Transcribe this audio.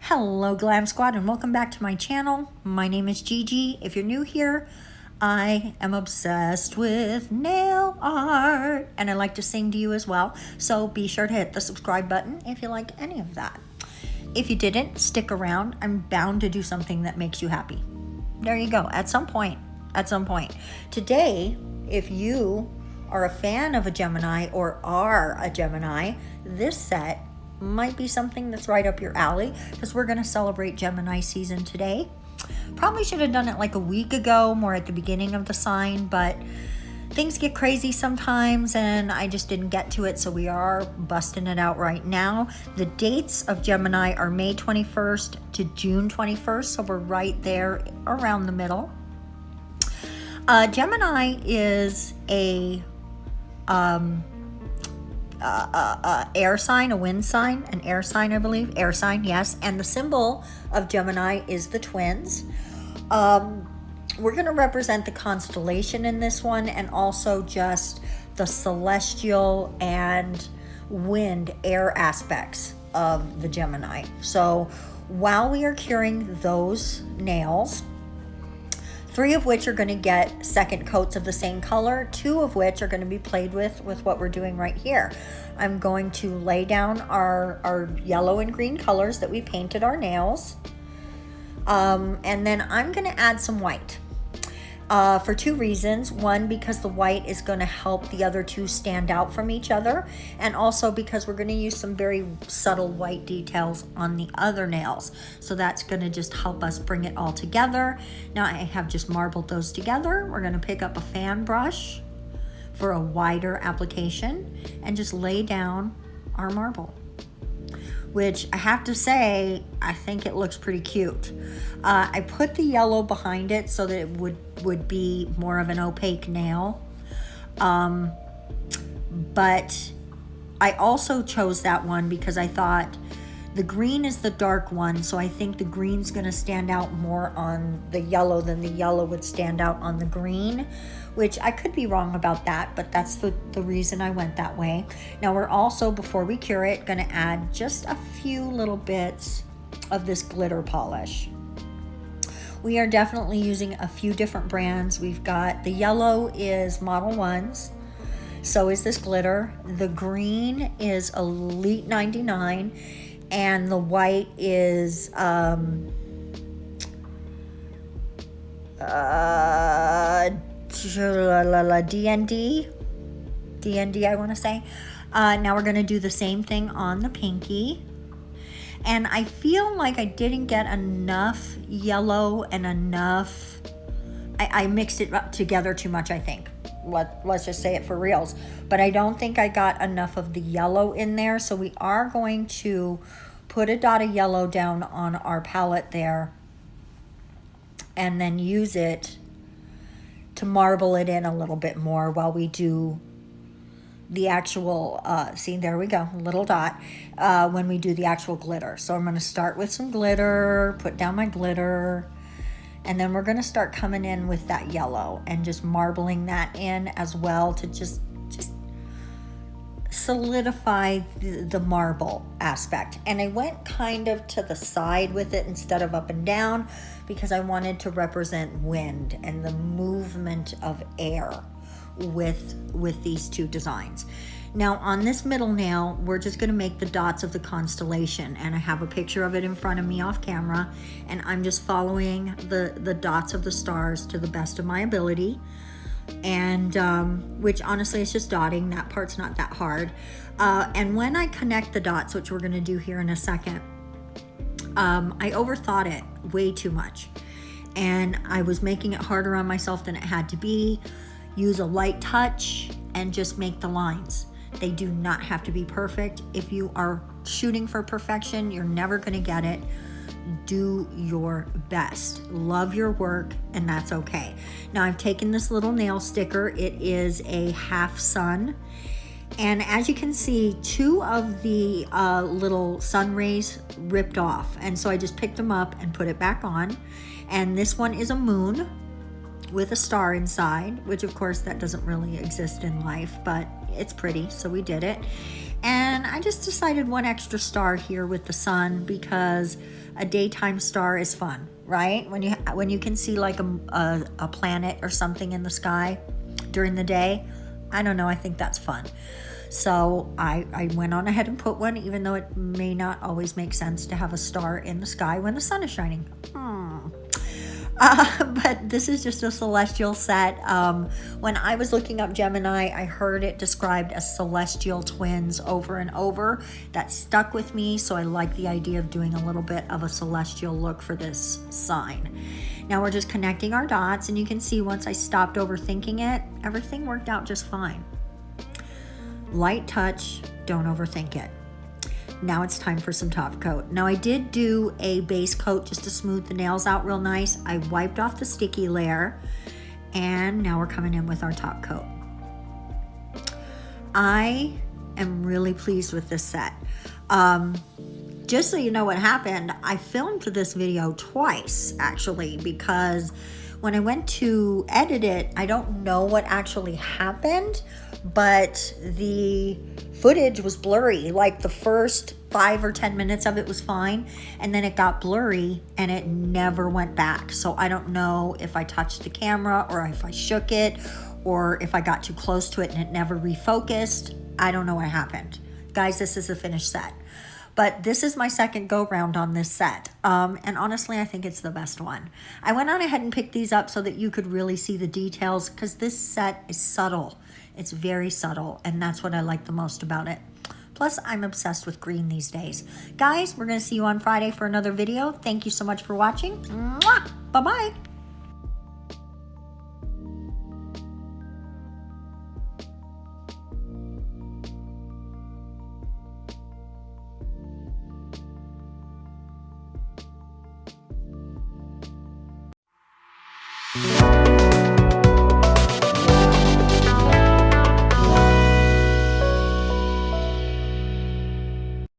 Hello Glam Squad and welcome back to my channel. My name is Gigi. If you're new here, I am obsessed with nail art and I like to sing to you as well. So be sure to hit the subscribe button if you like any of that. If you didn't, stick around. I'm bound to do something that makes you happy. There you go. At some point. Today, if you are a fan of a Gemini or are a Gemini, this set might be something that's right up your alley because we're going to celebrate Gemini season today. Probably should have done it like a week ago, more at the beginning of the sign, but things get crazy sometimes and I just didn't get to it, so we are busting it out right now. The dates of Gemini are May 21st to June 21st, so we're right there around the middle. Gemini is a air sign, a wind sign, an air sign, I believe. Air sign, yes. And the symbol of Gemini is the twins. We're going to represent the constellation in this one and also just the celestial and wind, air aspects of the Gemini. So while we are curing those nails, 3 of which are going to get second coats of the same color, 2 of which are going to be played with what we're doing right here. I'm going to lay down our yellow and green colors that we painted our nails. And then I'm going to add some white for 2 reasons. One, because the white is going to help the other 2 stand out from each other. And also because we're going to use some very subtle white details on the other nails. So that's going to just help us bring it all together. Now I have just marbled those together. We're going to pick up a fan brush for a wider application and just lay down our marble, which I have to say, I think it looks pretty cute. I put the yellow behind it so that it would be more of an opaque nail. But I also chose that one because I thought the green is the dark one, so I think the green's gonna stand out more on the yellow than the yellow would stand out on the green, which I could be wrong about that, but that's the reason I went that way. Now we're also, before we cure it, gonna add just a few little bits of this glitter polish. We are definitely using a few different brands. We've got, the yellow is Modelones, so is this glitter. The green is Elite 99, and the white is DND, I want to say. Now we're going to do the same thing on the pinky. And I feel like I didn't get enough yellow and enough, I mixed it up together too much, I think. Let's just say it for reals. But I don't think I got enough of the yellow in there. So we are going to put a dot of yellow down on our palette there and then use it to marble it in a little bit more while we do the actual, see, there we go, little dot, when we do the actual glitter. So I'm going to start with some glitter, put down my glitter, and then we're going to start coming in with that yellow and just marbling that in as well to just solidify the marble aspect. And I went kind of to the side with it instead of up and down because I wanted to represent wind and the movement of air with these 2 designs. Now on this middle nail, we're just going to make the dots of the constellation, and I have a picture of it in front of me off camera, and I'm just following the dots of the stars to the best of my ability. And which honestly is just dotting. That part's not that hard. And when I connect the dots, which we're going to do here in a second, I overthought it way too much, and I was making it harder on myself than it had to be. Use a light touch and just make the lines. They do not have to be perfect. If you are shooting for perfection, you're never going to get it. Do your best. Love your work, and that's okay. Now I've taken this little nail sticker. It is a half sun, and as you can see, 2 of the little sun rays ripped off, and so I just picked them up and put it back on. And this one is a moon, with a star inside, which of course that doesn't really exist in life, but it's pretty, so we did it. And I just decided one extra star here with the sun because a daytime star is fun, right? When you can see like a planet or something in the sky during the day, I don't know, I think that's fun. So I went on ahead and put one, even though it may not always make sense to have a star in the sky when the sun is shining. But this is just a celestial set. When I was looking up Gemini, I heard it described as celestial twins over and over. That stuck with me, so I like the idea of doing a little bit of a celestial look for this sign. Now we're just connecting our dots, and you can see once I stopped overthinking it, everything worked out just fine. Light touch, don't overthink it. Now it's time for some top coat. Now I did do a base coat just to smooth the nails out real nice. I wiped off the sticky layer, and now we're coming in with our top coat. I am really pleased with this set. Just so you know what happened, I filmed this video twice actually, because when I went to edit it, I don't know what actually happened, but the footage was blurry. Like the first 5 or 10 minutes of it was fine, and then it got blurry and it never went back. So I don't know if I touched the camera or if I shook it or if I got too close to it and it never refocused. I don't know what happened. Guys, this is a finished set. But this is my second go round on this set. And honestly, I think it's the best one. I went on ahead and picked these up so that you could really see the details, because this set is subtle. It's very subtle, and that's what I like the most about it. Plus, I'm obsessed with green these days. Guys, we're going to see you on Friday for another video. Thank you so much for watching. Mwah! Bye-bye.